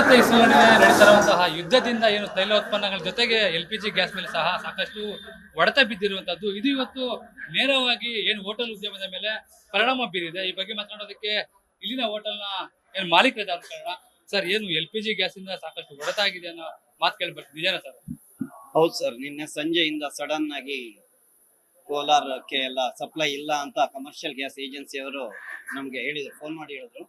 ಮತ್ತೆ ಇಸ್ರೇಲ್ ನಡುವೆ ನಡೀತಿರುವಂತಹ ಯುದ್ಧದಿಂದ ಏನು ತೈಲ ಉತ್ಪನ್ನಗಳ ಜೊತೆಗೆ ಎಲ್ಪಿಜಿ ಗ್ಯಾಸ್ ಮೇಲೆ ಸಹ ಸಾಕಷ್ಟು ಹೊಡೆತ ಬಿದ್ದಿರುವಂತದ್ದು ಇದು ಇವತ್ತು ನೇರವಾಗಿ ಏನು ಹೋಟೆಲ್ ಉದ್ಯಮದ ಮೇಲೆ ಪರಿಣಾಮ ಬೀರಿದೆ. ಈ ಬಗ್ಗೆ ಮಾತನಾಡೋದಕ್ಕೆ ಇಲ್ಲಿನ ಹೋಟೆಲ್ನ ಏನು ಮಾಲೀಕರಿದ್ದಾರೆ ಕಾರಣ. ಸರ್, ಏನು ಎಲ್ಪಿಜಿ ಗ್ಯಾಸ್ ಇಂದ ಸಾಕಷ್ಟು ಹೊಡೆತ ಆಗಿದೆ ಅನ್ನೋ ಮಾತು ಕೇಳ್ಬೇಕು, ನಿಜಾನ ಸರ್? ಹೌದು ಸರ್, ನಿನ್ನೆ ಸಂಜೆಯಿಂದ ಸಡನ್ ಆಗಿ ಕೋಲಾರಕ್ಕೆ ಎಲ್ಲ ಸಪ್ಲೈ ಇಲ್ಲ ಅಂತ ಕಮರ್ಷಿಯಲ್ ಗ್ಯಾಸ್ ಏಜೆನ್ಸಿ ಅವರು ನಮಗೆ ಹೇಳಿದ್ರು, ಫೋನ್ ಮಾಡಿ ಹೇಳಿದ್ರು.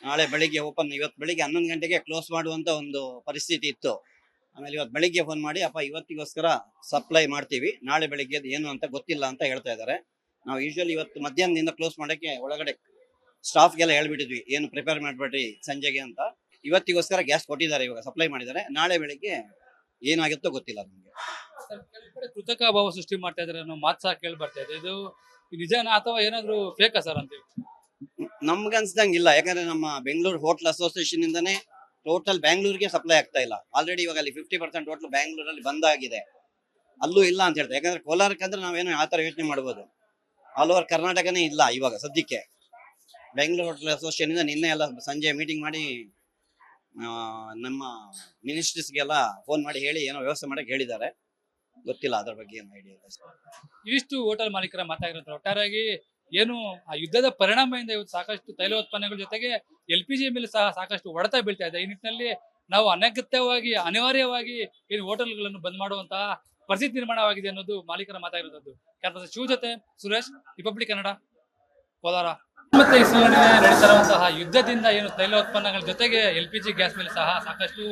ನಾಳೆ ಬೆಳಿಗ್ಗೆ ಓಪನ್, ಇವತ್ತು ಬೆಳಿಗ್ಗೆ 11 ಗಂಟೆಗೆ ಕ್ಲೋಸ್ ಮಾಡುವಂತ ಒಂದು ಪರಿಸ್ಥಿತಿ ಇತ್ತು. ಆಮೇಲೆ ಇವತ್ತು ಬೆಳಿಗ್ಗೆ ಫೋನ್ ಮಾಡಿ, ಅಪ್ಪ ಇವತ್ತಿಗೋಸ್ಕರ ಸಪ್ಲೈ ಮಾಡ್ತೀವಿ, ನಾಳೆ ಬೆಳಿಗ್ಗೆ ಏನು ಅಂತ ಗೊತ್ತಿಲ್ಲ ಅಂತ ಹೇಳ್ತಾ ಇದ್ದಾರೆ. ನಾವು ಯೂಶುವಲಿ ಇವತ್ತು ಮಧ್ಯಾಹ್ನದಿಂದ ಕ್ಲೋಸ್ ಮಾಡೋಕ್ಕೆ ಒಳಗಡೆ ಸ್ಟಾಫ್ಗೆಲ್ಲ ಹೇಳ್ಬಿಟ್ಟಿದ್ವಿ, ಏನು ಪ್ರಿಪೇರ್ ಮಾಡ್ಬೇಡ್ರಿ ಸಂಜೆಗೆ ಅಂತ. ಇವತ್ತಿಗೋಸ್ಕರ ಗ್ಯಾಸ್ ಕೊಟ್ಟಿದ್ದಾರೆ, ಇವಾಗ ಸಪ್ಲೈ ಮಾಡಿದ್ದಾರೆ. ನಾಳೆ ಬೆಳಿಗ್ಗೆ ಏನಾಗುತ್ತೋ ಗೊತ್ತಿಲ್ಲ ನಮಗೆ. ಕೆಲವು ಕಡೆ ಕೃತಕ ಅಭಾವ ಸೃಷ್ಟಿ ಮಾಡ್ತಾ ಇದಾರೆ ಅನ್ನೋ ಮಾತು ಸಹ ಕೇಳಿ ಬರ್ತಾ ಇದೆ. ಇದು ನಿಜಾನ ಅಥವಾ ಏನಾದ್ರು ಫೇಕಾ ಸರ್ ಅಂತೀವಿ? ನಮ್ಗೆ ಅನ್ಸ್ದಂಗಿಲ್ಲ, ಯಾಕಂದ್ರೆ ನಮ್ಮ ಬೆಂಗಳೂರು ಹೋಟ್ಲ್ ಅಸೋಸಿಯೇಷನ್ ಇಂದಾನೆ ಟೋಟಲ್ ಬ್ಯಾಂಗ್ಳೂರ್ಗೆ ಸಪ್ಲೈ ಆಗ್ತಾ ಇಲ್ಲ. ಆಲ್ರೆಡಿ ಇವಾಗ ಅಲ್ಲಿ 50% ಹೋಟ್ಲು ಬ್ಯಾಂಗ್ಳೂರಲ್ಲಿ ಬಂದ್ ಆಗಿದೆ, ಅಲ್ಲೂ ಇಲ್ಲ ಅಂತ ಹೇಳ್ತಾರೆ. ಯಾಕಂದ್ರೆ ಕೋಲಾರಕ್ಕಂದ್ರೆ ನಾವೇನೋ ಆ ಥರ ಯೋಚನೆ ಮಾಡ್ಬೋದು, ಆಲ್ ಓವರ್ ಕರ್ನಾಟಕನೇ ಇಲ್ಲ ಇವಾಗ ಸದ್ಯಕ್ಕೆ. ಬೆಂಗಳೂರು ಹೋಟ್ಲ್ ಅಸೋಸಿಯೇಷನ್ ಇಂದ ನಿನ್ನೆ ಎಲ್ಲ ಸಂಜೆ ಮೀಟಿಂಗ್ ಮಾಡಿ ನಮ್ಮ ಮಿನಿಸ್ಟ್ರೀಸ್ಗೆಲ್ಲ ಫೋನ್ ಮಾಡಿ ಹೇಳಿ ಏನೋ ವ್ಯವಸ್ಥೆ ಮಾಡಕ್ಕೆ ಹೇಳಿದ್ದಾರೆ. ಗೊತ್ತಿಲ್ಲ ಅದ್ರ ಬಗ್ಗೆ ಏನು ಐಡಿಯಾ ಇಲ್ಲ. ಇವಿಷ್ಟು ಹೋಟೆಲ್ ಮಾಲೀಕರ ಮಾತಾಗಿರುತ್ತೆ. ಒಟ್ಟಾರೆಯಾಗಿ ಏನು ಆ ಯುದ್ಧದ ಪರಿಣಾಮದಿಂದ ಇವತ್ತು ಸಾಕಷ್ಟು ತೈಲ ಉತ್ಪನ್ನಗಳ ಜೊತೆಗೆ ಎಲ್ಪಿಜಿ ಮೇಲೆ ಸಹ ಸಾಕಷ್ಟು ಹೊಡೆತ ಬೀಳ್ತಾ ಇದೆ. ಈ ನಿಟ್ಟಿನಲ್ಲಿ ನಾವು ಅನಗತ್ಯವಾಗಿ ಅನಿವಾರ್ಯವಾಗಿ ಏನು ಹೋಟೆಲ್ಗಳನ್ನು ಬಂದ್ ಮಾಡುವಂತಹ ಪರಿಸ್ಥಿತಿ ನಿರ್ಮಾಣವಾಗಿದೆ ಅನ್ನೋದು ಮಾಲೀಕರ ಮಾತಾಗಿರುತ್ತದೆ. ಕ್ಯಾನ್ಪಸ್ ಶಿವ ಜೊತೆ ಸುರೇಶ್, ರಿಪಬ್ಲಿಕ್ ಕನ್ನಡ, ಕೋಲಾರ. ಮತ್ತೆ ಇಸ್ರೇಲ್ ನಡುವೆ ನಡೀತಿರುವಂತಹ ಯುದ್ಧದಿಂದ ಏನು ತೈಲ ಉತ್ಪನ್ನಗಳ ಜೊತೆಗೆ ಎಲ್ಪಿಜಿ ಗ್ಯಾಸ್ ಮೇಲೆ ಸಹ ಸಾಕಷ್ಟು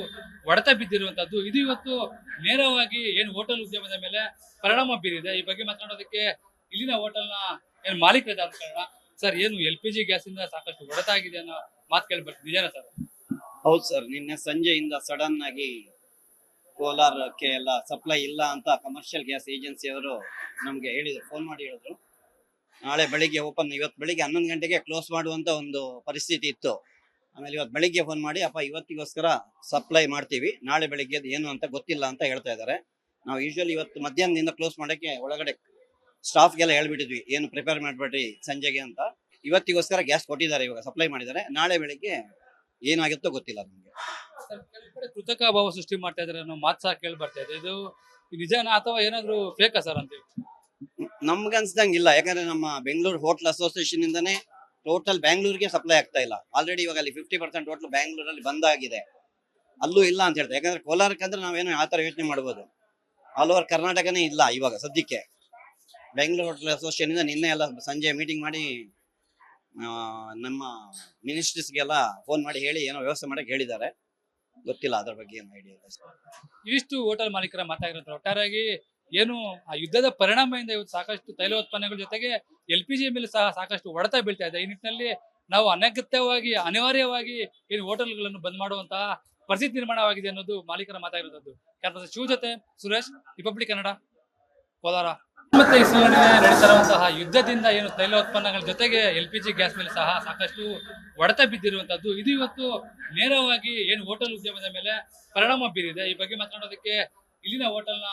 ಹೊಡೆತ ಬಿದ್ದಿರುವಂತದ್ದು ಇದು ಇವತ್ತು ನೇರವಾಗಿ ಏನು ಹೋಟೆಲ್ ಉದ್ಯಮದ ಮೇಲೆ ಪರಿಣಾಮ ಬೀರಿದೆ. ಈ ಬಗ್ಗೆ ಮಾತನಾಡೋದಕ್ಕೆ ಇಲ್ಲಿನ ಹೋಟೆಲ್ನ ಏನು ಮಾಲೀಕರಿದ್ದಾರೆ ಕಾರಣ. ಸರ್, ಏನು ಎಲ್ಪಿಜಿ ಗ್ಯಾಸ್ ಇಂದ ಸಾಕಷ್ಟು ಹೊಡೆತ ಆಗಿದೆ ಅನ್ನೋ ಮಾತು ಕೇಳ್ಬೇಕು, ನಿಜಾನ ಸರ್? ಹೌದು ಸರ್, ನಿನ್ನೆ ಸಂಜೆಯಿಂದ ಸಡನ್ ಆಗಿ ಕೋಲಾರಕ್ಕೆ ಎಲ್ಲ ಸಪ್ಲೈ ಇಲ್ಲ ಅಂತ ಕಮರ್ಷಿಯಲ್ ಗ್ಯಾಸ್ ಏಜೆನ್ಸಿ ಅವರು ನಮಗೆ ಹೇಳಿದ್ರು, ಫೋನ್ ಮಾಡಿ ಹೇಳಿದ್ರು. ನಾಳೆ ಬೆಳಿಗ್ಗೆ ಓಪನ್, ಇವತ್ತು ಬೆಳಿಗ್ಗೆ 11 ಗಂಟೆಗೆ ಕ್ಲೋಸ್ ಮಾಡುವಂತ ಒಂದು ಪರಿಸ್ಥಿತಿ ಇತ್ತು. ಆಮೇಲೆ ಇವತ್ತು ಬೆಳಿಗ್ಗೆ ಫೋನ್ ಮಾಡಿ, ಅಪ್ಪ ಇವತ್ತಿಗೋಸ್ಕರ ಸಪ್ಲೈ ಮಾಡ್ತೀವಿ, ನಾಳೆ ಬೆಳಿಗ್ಗೆ ಏನು ಅಂತ ಗೊತ್ತಿಲ್ಲ ಅಂತ ಹೇಳ್ತಾ ಇದ್ದಾರೆ. ನಾವು ಯೂಶುವಲಿ ಇವತ್ತು ಮಧ್ಯಾಹ್ನದಿಂದ ಕ್ಲೋಸ್ ಮಾಡೋಕ್ಕೆ ಒಳಗಡೆ ಸ್ಟಾಫ್ಗೆಲ್ಲ ಹೇಳ್ಬಿಟ್ಟಿದ್ವಿ, ಏನು ಪ್ರಿಪೇರ್ ಮಾಡ್ಬೇಡ್ರಿ ಸಂಜೆಗೆ ಅಂತ. ಇವತ್ತಿಗೋಸ್ಕರ ಗ್ಯಾಸ್ ಕೊಟ್ಟಿದ್ದಾರೆ, ಇವಾಗ ಸಪ್ಲೈ ಮಾಡಿದ್ದಾರೆ. ನಾಳೆ ಬೆಳಿಗ್ಗೆ ಏನಾಗುತ್ತೋ ಗೊತ್ತಿಲ್ಲ ನಮಗೆ. ಕೆಲವು ಕಡೆ ಕೃತಕ ಅಭಾವ ಸೃಷ್ಟಿ ಮಾಡ್ತಾ ಇದಾರೆ ಅನ್ನೋ ಮಾತು ಸಹ ಕೇಳಿ ಬರ್ತಾ ಇದೆ. ಇದು ನಿಜಾನ ಅಥವಾ ಏನಾದ್ರು ಫೇಕಾ ಸರ್ ಅಂತೀವಿ? ನಮ್ಗೆ ಅನ್ಸ್ದಂಗಿಲ್ಲ, ಯಾಕಂದ್ರೆ ನಮ್ಮ ಬೆಂಗಳೂರು ಹೋಟ್ಲ್ ಅಸೋಸಿಯೇಷನ್ ಇಂದಾನೆ ಟೋಟಲ್ ಬ್ಯಾಂಗ್ಳೂರ್ಗೆ ಸಪ್ಲೈ ಆಗ್ತಾ ಇಲ್ಲ. ಆಲ್ರೆಡಿ ಇವಾಗ ಅಲ್ಲಿ 50% ಹೋಟ್ಲು ಬ್ಯಾಂಗ್ಳೂರಲ್ಲಿ ಬಂದ್ ಆಗಿದೆ, ಅಲ್ಲೂ ಇಲ್ಲ ಅಂತ ಹೇಳ್ತಾರೆ. ಯಾಕಂದ್ರೆ ಕೋಲಾರಕ್ಕಂದ್ರೆ ನಾವೇನೋ ಆ ಥರ ಯೋಚನೆ ಮಾಡ್ಬೋದು, ಆಲ್ ಓವರ್ ಕರ್ನಾಟಕನೇ ಇಲ್ಲ ಇವಾಗ ಸದ್ಯಕ್ಕೆ. ಬೆಂಗಳೂರು ಹೋಟ್ಲ್ ಅಸೋಸಿಯೇಷನ್ ಇಂದ ನಿನ್ನೆ ಎಲ್ಲ ಸಂಜೆ ಮೀಟಿಂಗ್ ಮಾಡಿ ನಮ್ಮ ಮಿನಿಸ್ಟ್ರೀಸ್ಗೆಲ್ಲ ಫೋನ್ ಮಾಡಿ ಹೇಳಿ ಏನೋ ವ್ಯವಸ್ಥೆ ಮಾಡಕ್ಕೆ ಹೇಳಿದ್ದಾರೆ. ಗೊತ್ತಿಲ್ಲ ಅದ್ರ ಬಗ್ಗೆ ಏನು ಐಡಿಯಾ ಇಲ್ಲ. ಇವಿಷ್ಟು ಹೋಟೆಲ್ ಮಾಲೀಕರ ಮಾತಾಗಿರುತ್ತೆ. ಒಟ್ಟಾರೆಯಾಗಿ ಏನು ಆ ಯುದ್ಧದ ಪರಿಣಾಮದಿಂದ ಇವತ್ತು ಸಾಕಷ್ಟು ತೈಲ ಉತ್ಪನ್ನಗಳ ಜೊತೆಗೆ ಎಲ್ಪಿಜಿ ಮೇಲೆ ಸಹ ಸಾಕಷ್ಟು ಹೊಡೆತ ಬೀಳ್ತಾ ಇದೆ. ಈ ನಿಟ್ಟಿನಲ್ಲಿ ನಾವು ಅನಗತ್ಯವಾಗಿ ಅನಿವಾರ್ಯವಾಗಿ ಏನು ಹೋಟೆಲ್ಗಳನ್ನು ಬಂದ್ ಮಾಡುವಂತಹ ಪರಿಸ್ಥಿತಿ ನಿರ್ಮಾಣವಾಗಿದೆ ಅನ್ನೋದು ಮಾಲೀಕರ ಮಾತಾಗಿರುತ್ತದೆ. ಕ್ಯಾನ್ಪಸ್ ಶಿವ ಜೊತೆ ಸುರೇಶ್, ರಿಪಬ್ಲಿಕ್ ಕನ್ನಡ, ಕೋಲಾರ. ಮತ್ತೆ ಇಸ್ರೇಲ್ ನಡುವೆ ನಡೀತಿರುವಂತಹ ಯುದ್ಧದಿಂದ ಏನು ತೈಲ ಉತ್ಪನ್ನಗಳ ಜೊತೆಗೆ ಎಲ್ಪಿಜಿ ಗ್ಯಾಸ್ ಮೇಲೆ ಸಹ ಸಾಕಷ್ಟು ಹೊಡೆತ ಬಿದ್ದಿರುವಂತದ್ದು ಇದು ಇವತ್ತು ನೇರವಾಗಿ ಏನು ಹೋಟೆಲ್ ಉದ್ಯಮದ ಮೇಲೆ ಪರಿಣಾಮ ಬೀರಿದೆ. ಈ ಬಗ್ಗೆ ಮಾತನಾಡೋದಕ್ಕೆ ಇಲ್ಲಿನ ಹೋಟೆಲ್ನ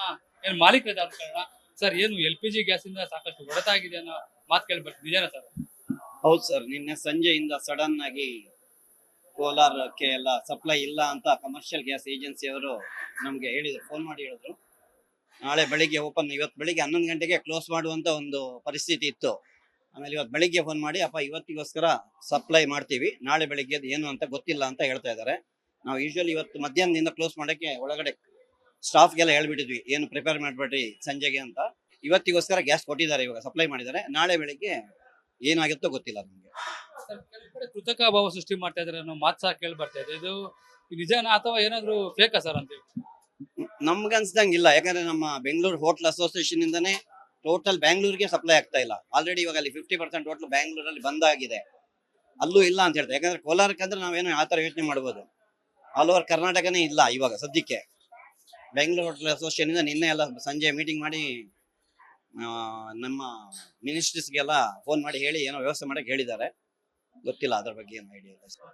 ಏನು ಮಾಲೀಕರಿದ್ದಾರೆ ಕಾರಣ. ಸರ್, ಏನು ಎಲ್ಪಿಜಿ ಗ್ಯಾಸ್ ಇಂದ ಸಾಕಷ್ಟು ಹೊಡೆತ ಆಗಿದೆ ಅನ್ನೋ ಮಾತು ಕೇಳ್ಬೇಕು, ನಿಜಾನ ಸರ್? ಹೌದು ಸರ್, ನಿನ್ನೆ ಸಂಜೆಯಿಂದ ಸಡನ್ ಆಗಿ ಕೋಲಾರಕ್ಕೆ ಎಲ್ಲ ಸಪ್ಲೈ ಇಲ್ಲ ಅಂತ ಕಮರ್ಷಿಯಲ್ ಗ್ಯಾಸ್ ಏಜೆನ್ಸಿ ಅವರು ನಮಗೆ ಹೇಳಿದ್ರು, ಫೋನ್ ಮಾಡಿ ಹೇಳಿದ್ರು. ನಾಳೆ ಬೆಳಿಗ್ಗೆ ಓಪನ್, ಇವತ್ತು ಬೆಳಿಗ್ಗೆ 11 ಗಂಟೆಗೆ ಕ್ಲೋಸ್ ಮಾಡುವಂತ ಒಂದು ಪರಿಸ್ಥಿತಿ ಇತ್ತು. ಆಮೇಲೆ ಇವತ್ತು ಬೆಳಿಗ್ಗೆ ಫೋನ್ ಮಾಡಿ, ಅಪ್ಪ ಇವತ್ತಿಗೋಸ್ಕರ ಸಪ್ಲೈ ಮಾಡ್ತೀವಿ, ನಾಳೆ ಬೆಳಿಗ್ಗೆ ಏನು ಅಂತ ಗೊತ್ತಿಲ್ಲ ಅಂತ ಹೇಳ್ತಾ ಇದ್ದಾರೆ. ನಾವು ಯೂಶುವಲಿ ಇವತ್ತು ಮಧ್ಯಾಹ್ನದಿಂದ ಕ್ಲೋಸ್ ಮಾಡೋಕ್ಕೆ ಒಳಗಡೆ ಸ್ಟಾಫ್ಗೆಲ್ಲ ಹೇಳ್ಬಿಟ್ಟಿದ್ವಿ, ಏನು ಪ್ರಿಪೇರ್ ಮಾಡ್ಬೇಡ್ರಿ ಸಂಜೆಗೆ ಅಂತ. ಇವತ್ತಿಗೋಸ್ಕರ ಗ್ಯಾಸ್ ಕೊಟ್ಟಿದ್ದಾರೆ, ಇವಾಗ ಸಪ್ಲೈ ಮಾಡಿದ್ದಾರೆ. ನಾಳೆ ಬೆಳಿಗ್ಗೆ ಏನಾಗುತ್ತೋ ಗೊತ್ತಿಲ್ಲ ನಮಗೆ. ಕೆಲವು ಕಡೆ ಕೃತಕ ಅಭಾವ ಸೃಷ್ಟಿ ಮಾಡ್ತಾ ಇದಾರೆ ಅನ್ನೋ ಮಾತು ಸಹ ಕೇಳಿ ಬರ್ತಾ ಇದೆ. ಇದು ನಿಜಾನ ಅಥವಾ ಏನಾದ್ರು ಫೇಕಾ ಸರ್ ಅಂತೀವಿ? ನಮ್ಗೆ ಅನ್ಸ್ದಂಗಿಲ್ಲ, ಯಾಕಂದ್ರೆ ನಮ್ಮ ಬೆಂಗಳೂರು ಹೋಟ್ಲ್ ಅಸೋಸಿಯೇಷನ್ ಇಂದಾನೆ ಟೋಟಲ್ ಬ್ಯಾಂಗ್ಳೂರ್ಗೆ ಸಪ್ಲೈ ಆಗ್ತಾ ಇಲ್ಲ. ಆಲ್ರೆಡಿ ಇವಾಗ ಅಲ್ಲಿ 50% ಹೋಟ್ಲು ಬ್ಯಾಂಗ್ಳೂರಲ್ಲಿ ಬಂದ್ ಆಗಿದೆ, ಅಲ್ಲೂ ಇಲ್ಲ ಅಂತ ಹೇಳ್ತಾರೆ. ಯಾಕಂದ್ರೆ ಕೋಲಾರಕ್ಕಂದ್ರೆ ನಾವೇನೋ ಆ ಥರ ಯೋಚನೆ ಮಾಡ್ಬೋದು, ಆಲ್ ಓವರ್ ಕರ್ನಾಟಕನೇ ಇಲ್ಲ ಇವಾಗ ಸದ್ಯಕ್ಕೆ. ಬೆಂಗಳೂರು ಹೋಟ್ಲ್ ಅಸೋಸಿಯೇಷನ್ ಇಂದ ನಿನ್ನೆ ಎಲ್ಲ ಸಂಜೆ ಮೀಟಿಂಗ್ ಮಾಡಿ ನಮ್ಮ ಮಿನಿಸ್ಟ್ರೀಸ್ಗೆಲ್ಲ ಫೋನ್ ಮಾಡಿ ಹೇಳಿ ಏನೋ ವ್ಯವಸ್ಥೆ ಮಾಡಕ್ಕೆ ಹೇಳಿದ್ದಾರೆ. ಗೊತ್ತಿಲ್ಲ ಅದ್ರ ಬಗ್ಗೆ ಏನು ಐಡಿಯಾ ಇಲ್ಲ.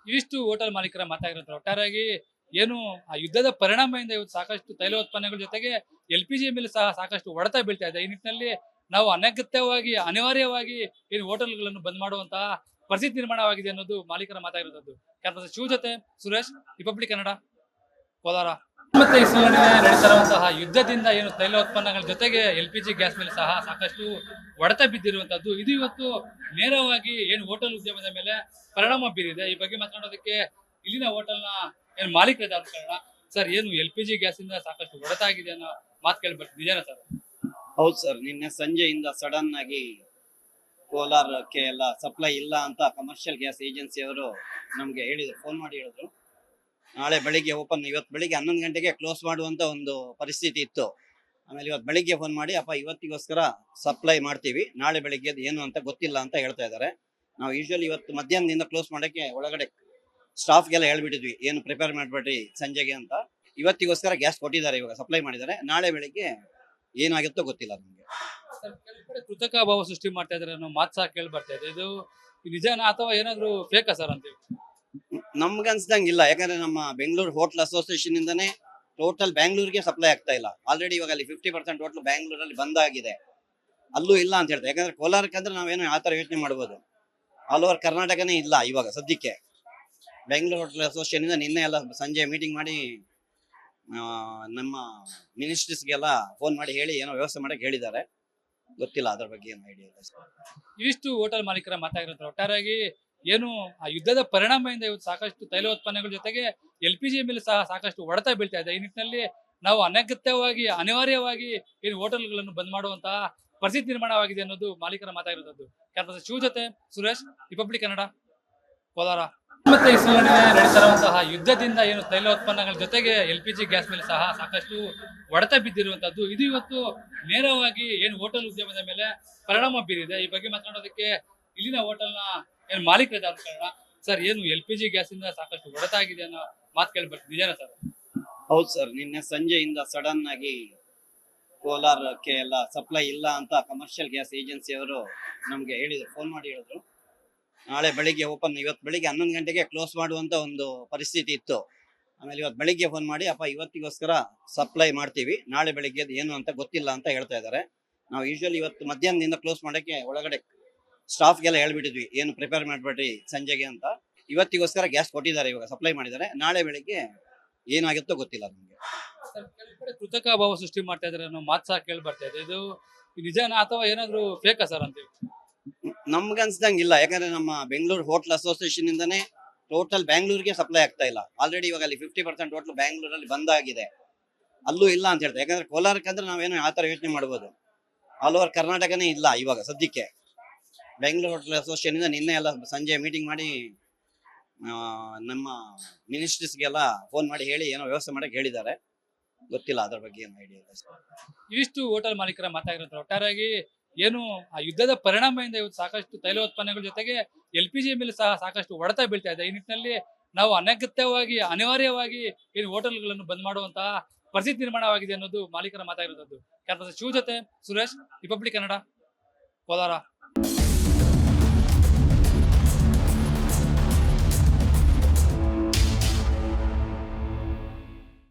ಇವಿಷ್ಟು ಹೋಟೆಲ್ ಮಾಲೀಕರ ಮಾತಾಗಿರುತ್ತೆ. ಒಟ್ಟಾರೆಯಾಗಿ ಏನು ಆ ಯುದ್ಧದ ಪರಿಣಾಮದಿಂದ ಇವತ್ತು ಸಾಕಷ್ಟು ತೈಲ ಉತ್ಪನ್ನಗಳ ಜೊತೆಗೆ ಎಲ್ಪಿಜಿ ಮೇಲೆ ಸಹ ಸಾಕಷ್ಟು ಹೊಡೆತ ಬೀಳ್ತಾ ಇದೆ. ಈ ನಿಟ್ಟಿನಲ್ಲಿ ನಾವು ಅನಗತ್ಯವಾಗಿ ಅನಿವಾರ್ಯವಾಗಿ ಏನು ಹೋಟೆಲ್ಗಳನ್ನು ಬಂದ್ ಮಾಡುವಂತಹ ಪರಿಸ್ಥಿತಿ ನಿರ್ಮಾಣವಾಗಿದೆ ಅನ್ನೋದು ಮಾಲೀಕರ ಮಾತಾಗಿರುತ್ತದೆ. ಕ್ಯಾನ್ಪಸ್ ಶಿವ ಜೊತೆ ಸುರೇಶ್, ರಿಪಬ್ಲಿಕ್ ಕನ್ನಡ, ಕೋಲಾರ. ಮತ್ತೆ ಇಸ್ರೇಲ್ ನಡುವೆ ನಡೀತಾ ಇರುವಂತಹ ಯುದ್ಧದಿಂದ ಏನು ತೈಲ ಉತ್ಪನ್ನಗಳ ಜೊತೆಗೆ LPG ಗ್ಯಾಸ್ ಮೇಲೆ ಸಹ ಸಾಕಷ್ಟು ಹೊಡೆತ ಬಿದ್ದಿರುವಂತದ್ದು, ಇದು ಇವತ್ತು ನೇರವಾಗಿ ಏನು ಹೋಟೆಲ್ ಉದ್ಯಮದ ಮೇಲೆ ಪರಿಣಾಮ ಬೀರಿದೆ. ಈ ಬಗ್ಗೆ ಮಾತನಾಡೋದಕ್ಕೆ ಇಲ್ಲಿನ ಹೋಟೆಲ್ನ ಏನು ಮಾಲೀಕರಿದ್ದಾರೆ ಕಾರಣ. ಸರ್, ಏನು LPG ಗ್ಯಾಸ್ ಇಂದ ಸಾಕಷ್ಟು ಹೊಡೆತ ಆಗಿದೆ ಅನ್ನೋ ಮಾತು ಕೇಳಿ ಬರ್ತೀವಿ, ನಿಜಾನ ಸರ್? ಹೌದು ಸರ್, ನಿನ್ನೆ ಸಂಜೆಯಿಂದ ಸಡನ್ ಆಗಿ ಕೋಲಾರಕ್ಕೆ ಎಲ್ಲ ಸಪ್ಲೈ ಇಲ್ಲ ಅಂತ ಕಮರ್ಷಿಯಲ್ ಗ್ಯಾಸ್ ಏಜೆನ್ಸಿ ಅವರು ನಮ್ಗೆ ಹೇಳಿದ್ರು, ಫೋನ್ ಮಾಡಿ ಹೇಳಿದ್ರು. ನಾಳೆ ಬೆಳಿಗ್ಗೆ ಇವತ್ತು ಬೆಳಿಗ್ಗೆ 11 ಗಂಟೆಗೆ ಕ್ಲೋಸ್ ಮಾಡುವಂತ ಒಂದು ಪರಿಸ್ಥಿತಿ ಇತ್ತು. ಆಮೇಲೆ ಇವತ್ತು ಬೆಳಿಗ್ಗೆ ಫೋನ್ ಮಾಡಿ, ಅಪ್ಪ ಇವತ್ತಿಗೋಸ್ಕರ ಸಪ್ಲೈ ಮಾಡ್ತೀವಿ, ನಾಳೆ ಬೆಳಿಗ್ಗೆ ಏನು ಅಂತ ಗೊತ್ತಿಲ್ಲ ಅಂತ ಹೇಳ್ತಾ ಇದ್ದಾರೆ. ನಾವು ಯೂಶುವಲಿ ಇವತ್ತು ಮಧ್ಯಾಹ್ನದಿಂದ ಕ್ಲೋಸ್ ಮಾಡಕ್ಕೆ ಒಳಗಡೆ ಸ್ಟಾಫ್ಗೆಲ್ಲ ಹೇಳ್ಬಿಟ್ಟಿದ್ವಿ, ಏನು ಪ್ರಿಪೇರ್ ಮಾಡ್ಬೇಡ್ರಿ ಸಂಜೆಗೆ ಅಂತ. ಇವತ್ತಿಗೋಸ್ಕರ ಗ್ಯಾಸ್ ಕೊಟ್ಟಿದ್ದಾರೆ, ಇವಾಗ ಸಪ್ಲೈ ಮಾಡಿದ್ದಾರೆ. ನಾಳೆ ಬೆಳಿಗ್ಗೆ ಏನಾಗುತ್ತೋ ಗೊತ್ತಿಲ್ಲ ನಮ್ಗೆ. ಕೆಲವು ಕಡೆ ಕೃತಕ ಅಭಾವ ಸೃಷ್ಟಿ ಮಾಡ್ತಾ ಇದಾರೆ ಅನ್ನೋ ಮಾತು ಸಹ ಕೇಳಿ ಬರ್ತಾ ಇದೆ. ಇದು ನಿಜಾನ ಅಥವಾ ಏನಾದ್ರು ಫೇಕಾ ಸರ್ ಅಂತೇಳಿ? ನಮ್ಗೆ ಅನ್ಸ್ದಂಗೆ ಇಲ್ಲ, ಯಾಕಂದ್ರೆ ನಮ್ಮ ಬೆಂಗಳೂರು ಹೋಟೆಲ್ ಅಸೋಸಿಯೇಷನ್ ಇಂದಾನೆ ಟೋಟಲ್ ಬ್ಯಾಂಗ್ಳೂರ್ಗೆ ಸಪ್ಲೈ ಆಗ್ತಾ ಇಲ್ಲ. ಆಲ್ರೆಡಿ ಇವಾಗ ಅಲ್ಲಿ 50% ಹೋಟ್ಲು ಬ್ಯಾಂಗ್ಳೂರಲ್ಲಿ ಬಂದ್ ಆಗಿದೆ, ಅಲ್ಲೂ ಇಲ್ಲ ಅಂತ ಹೇಳ್ತಾರೆ. ಯಾಕಂದ್ರೆ ಕೋಲಾರಕ್ಕೆ ಅಂದ್ರೆ ನಾವೇನೋ ಆ ತರ ಯೋಚನೆ ಮಾಡ್ಬೋದು, ಆಲ್ ಓವರ್ ಕರ್ನಾಟಕನೇ ಇಲ್ಲ ಇವಾಗ ಸದ್ಯಕ್ಕೆ. ಬೆಂಗಳೂರು ಹೋಟೆಲ್ ಅಸೋಸಿಯೇಷನ್ ಇಂದ ನಿನ್ನೆ ಎಲ್ಲ ಸಂಜೆ ಮೀಟಿಂಗ್ ಮಾಡಿ ನಮ್ಮ ಮಿನಿಸ್ಟ್ರೀಸ್ಗೆಲ್ಲ ಫೋನ್ ಮಾಡಿ ಹೇಳಿ ಏನೋ ವ್ಯವಸ್ಥೆ ಮಾಡಕ್ಕೆ ಹೇಳಿದ್ದಾರೆ. ಗೊತ್ತಿಲ್ಲ ಅದ್ರ ಬಗ್ಗೆ ಏನು ಐಡಿಯಾ ಇಲ್ಲ. ಇವಿಷ್ಟು ಹೋಟೆಲ್ ಮಾಲೀಕರ ಮಾತಾಗಿರುತ್ತೆ. ಒಟ್ಟಾರೆಯಾಗಿ ಏನು ಆ ಯುದ್ಧದ ಪರಿಣಾಮದಿಂದ ಇವತ್ತು ಸಾಕಷ್ಟು ತೈಲ ಉತ್ಪನ್ನಗಳ ಜೊತೆಗೆ LPG ಮೇಲೆ ಸಹ ಸಾಕಷ್ಟು ಹೊಡೆತ ಬೀಳ್ತಾ ಇದೆ. ಈ ನಿಟ್ಟಿನಲ್ಲಿ ನಾವು ಅನಿವಾರ್ಯವಾಗಿ ಏನು ಹೋಟೆಲ್ಗಳನ್ನು ಬಂದ್ ಮಾಡುವಂತಹ ಪರಿಸ್ಥಿತಿ ನಿರ್ಮಾಣವಾಗಿದೆ ಅನ್ನೋದು ಮಾಲೀಕರ ಮಾತಾಗಿರುತ್ತದೆ. ಕ್ಯಾನ್ಪಸ್ ಶಿವ ಜೊತೆ ಸುರೇಶ್, ರಿಪಬ್ಲಿಕ್ ಕನ್ನಡ, ಕೋಲಾರ. ಮತ್ತೆ ಇಸ್ರೇಲ್ ನಡುವೆ ನಡೀತಾ ಇರುವಂತಹ ಯುದ್ಧದಿಂದ ಏನು ತೈಲ ಉತ್ಪನ್ನಗಳ ಜೊತೆಗೆ LPG ಗ್ಯಾಸ್ ಮೇಲೆ ಸಹ ಸಾಕಷ್ಟು ಹೊಡೆತ ಬಿದ್ದಿರುವಂತದ್ದು, ಇದು ಇವತ್ತು ನೇರವಾಗಿ ಏನು ಹೋಟೆಲ್ ಉದ್ಯಮದ ಮೇಲೆ ಪರಿಣಾಮ ಬೀರಿದೆ. ಈ ಬಗ್ಗೆ ಮಾತನಾಡೋದಕ್ಕೆ ಇಲ್ಲಿನ ಹೋಟೆಲ್ನ ಏನು ಮಾಲೀಕರಿದ್ದಾರೆ ಕಾರಣ. ಸರ್, ಏನು LPG ಗ್ಯಾಸ್ ಇಂದ ಸಾಕಷ್ಟು ಹೊಡೆತ ಆಗಿದೆ ಅನ್ನೋ ಮಾತು ಕೇಳಿ ಬರ್ತೀವಿ, ನಿಜಾನ ಸರ್? ಹೌದು ಸರ್, ನಿನ್ನೆ ಸಂಜೆಯಿಂದ ಸಡನ್ ಆಗಿ ಕೋಲಾರಕ್ಕೆ ಎಲ್ಲ ಸಪ್ಲೈ ಇಲ್ಲ ಅಂತ ಕಮರ್ಷಿಯಲ್ ಗ್ಯಾಸ್ ಏಜೆನ್ಸಿ ಅವರು ನಮ್ಗೆ ಹೇಳಿದ್ರು, ಫೋನ್ ಮಾಡಿ ಹೇಳಿದ್ರು. ನಾಳೆ ಬೆಳಿಗ್ಗೆ ಇವತ್ತು ಬೆಳಿಗ್ಗೆ 11 ಗಂಟೆಗೆ ಕ್ಲೋಸ್ ಮಾಡುವಂತ ಒಂದು ಪರಿಸ್ಥಿತಿ ಇತ್ತು. ಆಮೇಲೆ ಇವತ್ತು ಬೆಳಿಗ್ಗೆ ಫೋನ್ ಮಾಡಿ, ಅಪ್ಪ ಇವತ್ತಿಗೋಸ್ಕರ ಸಪ್ಲೈ ಮಾಡ್ತೀವಿ, ನಾಳೆ ಬೆಳಿಗ್ಗೆ ಏನು ಅಂತ ಗೊತ್ತಿಲ್ಲ ಅಂತ ಹೇಳ್ತಾ ಇದ್ದಾರೆ. ನಾವು ಯೂಶುವಲಿ ಇವತ್ತು ಮಧ್ಯಾಹ್ನದಿಂದ ಕ್ಲೋಸ್ ಮಾಡಕ್ಕೆ ಒಳಗಡೆ ಸ್ಟಾಫ್ಗೆಲ್ಲ ಹೇಳ್ಬಿಟ್ಟಿದ್ವಿ, ಏನು ಪ್ರಿಪೇರ್ ಮಾಡ್ಬೇಡ್ರಿ ಸಂಜೆಗೆ ಅಂತ. ಇವತ್ತಿಗೋಸ್ಕರ ಗ್ಯಾಸ್ ಕೊಟ್ಟಿದ್ದಾರೆ, ಇವಾಗ ಸಪ್ಲೈ ಮಾಡಿದ್ದಾರೆ. ನಾಳೆ ಬೆಳಿಗ್ಗೆ ಏನಾಗುತ್ತೋ ಗೊತ್ತಿಲ್ಲ ನಮ್ಗೆ. ಕೆಲವು ಕಡೆ ಕೃತಕ ಅಭಾವ ಸೃಷ್ಟಿ ಮಾಡ್ತಾ ಇದಾರೆ ಅನ್ನೋ ಮಾತು ಸಹ ಕೇಳಿ ಬರ್ತಾ ಇದೆ. ಇದು ನಿಜಾನ ಅಥವಾ ಏನಾದ್ರು ಫೇಕಾ ಸರ್ ಅಂತೇಳಿ? ನಮ್ಗೆ ಅನ್ಸ್ದಂಗೆ ಇಲ್ಲ, ಯಾಕಂದ್ರೆ ನಮ್ಮ ಬೆಂಗಳೂರು ಹೋಟೆಲ್ ಅಸೋಸಿಯೇಷನ್ ಇಂದಾನೆ ಟೋಟಲ್ ಬ್ಯಾಂಗ್ಳೂರ್ಗೆ ಸಪ್ಲೈ ಆಗ್ತಾ ಇಲ್ಲ. ಆಲ್ರೆಡಿ ಇವಾಗ ಅಲ್ಲಿ 50% ಹೋಟ್ಲು ಬ್ಯಾಂಗ್ಳೂರಲ್ಲಿ ಬಂದ್ ಆಗಿದೆ, ಅಲ್ಲೂ ಇಲ್ಲ ಅಂತ ಹೇಳ್ತಾರೆ. ಯಾಕಂದ್ರೆ ಕೋಲಾರಕ್ಕೆ ಅಂದ್ರೆ ನಾವೇನೋ ಆ ತರ ಯೋಚನೆ ಮಾಡ್ಬೋದು, ಆಲ್ ಓವರ್ ಕರ್ನಾಟಕನೇ ಇಲ್ಲ ಇವಾಗ ಸದ್ಯಕ್ಕೆ. ಬೆಂಗಳೂರು ಹೋಟೆಲ್ ಅಸೋಸಿಯೇಷನ್ ಇಂದ ನಿನ್ನೆ ಎಲ್ಲ ಸಂಜೆ ಮೀಟಿಂಗ್ ಮಾಡಿ ನಮ್ಮ ಮಿನಿಸ್ಟ್ರೀಸ್ಗೆಲ್ಲ ಫೋನ್ ಮಾಡಿ ಹೇಳಿ ಏನೋ ವ್ಯವಸ್ಥೆ ಮಾಡಕ್ಕೆ ಹೇಳಿದ್ದಾರೆ. ಗೊತ್ತಿಲ್ಲ ಅದ್ರ ಬಗ್ಗೆ ಏನು ಐಡಿಯಾ ಇಲ್ಲ. ಇವಿಷ್ಟು ಹೋಟೆಲ್ ಮಾಲೀಕರ ಮಾತಾಗಿರುತ್ತೆ. ಒಟ್ಟಾರೆಯಾಗಿ ಏನು ಆ ಯುದ್ಧದ ಪರಿಣಾಮದಿಂದ ಇವತ್ತು ಸಾಕಷ್ಟು ತೈಲ ಉತ್ಪನ್ನಗಳ ಜೊತೆಗೆ LPG ಮೇಲೆ ಸಹ ಸಾಕಷ್ಟು ಹೊಡೆತ ಬೀಳ್ತಾ ಇದೆ. ಈ ನಿಟ್ಟಿನಲ್ಲಿ ನಾವು ಅನಿವಾರ್ಯವಾಗಿ ಏನು ಹೋಟೆಲ್ಗಳನ್ನು ಬಂದ್ ಮಾಡುವಂತಹ ಪರಿಸ್ಥಿತಿ ನಿರ್ಮಾಣವಾಗಿದೆ ಅನ್ನೋದು ಮಾಲೀಕರ ಮಾತಾಗಿರುತ್ತದೆ. ಕ್ಯಾನ್ಪಸ್ ಶಿವ ಜೊತೆ ಸುರೇಶ್, ರಿಪಬ್ಲಿಕ್ ಕನ್ನಡ, ಕೋಲಾರ.